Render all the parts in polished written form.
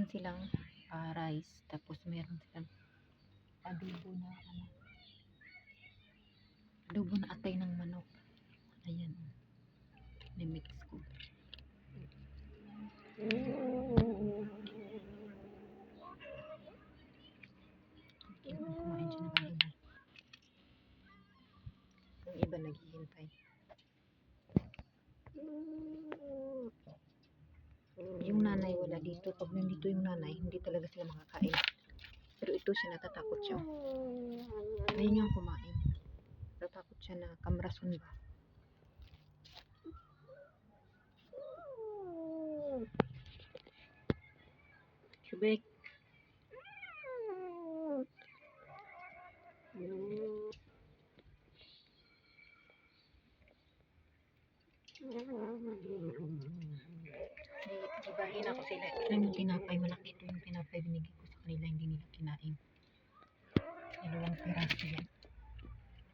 silang rice, tapos meron silang adobo na adobo na atay ng manok. Ayan, ni-mix ko. Kumain siya ng adobo. Yung iba naghihintay. Yung nanay wala dito. Pag nandito yung nanay, hindi talaga sila makakain. Pero ito siya, natatakot siya. Ngayon niyang kumain. Natatakot siya na kamrason ba. Shubek. Ibahin ako sila. Alam yung tinapay, malaki ito yung tinapay binigay ko sa kanila, hindi nila kinain. 2 piraso yan.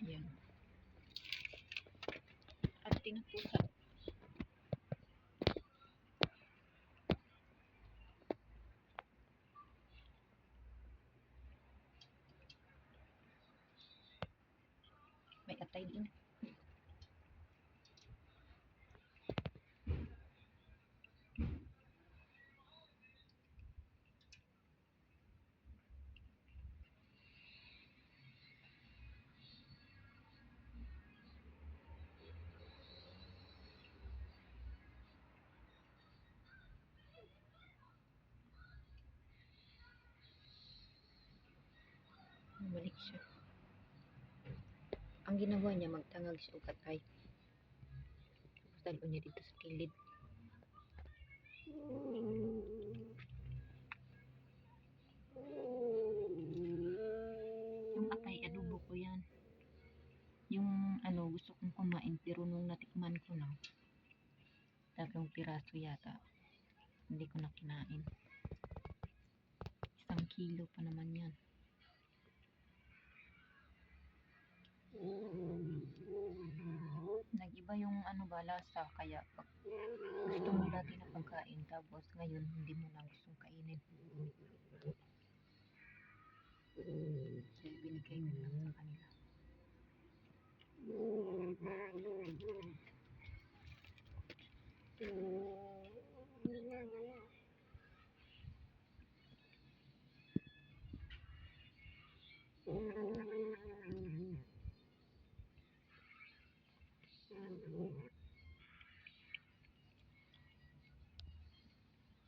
Ayan. At tinapusa. May atay din. Bumalik siya. Ang ginawa niya, magtangag siya o katay. Tapos dalo niya dito sa kilid. Yung atay, adobo ko yan. Yung gusto kong kumain, pero nung natikman ko na, 3 piraso yata. Hindi ko na kinain. 1 kilo pa naman yan. Nag-iba yung lasa, kaya pag gusto mo dati na pagkain, tapos ngayon hindi mo na gustong kainin. Kaya binigay ko lang sa kanila.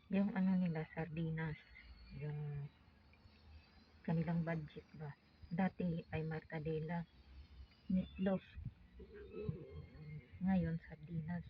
Yung nila, sardinas, yung kanilang budget ba. Dati ay mortadela, meatloaf. Ngayon, sardinas.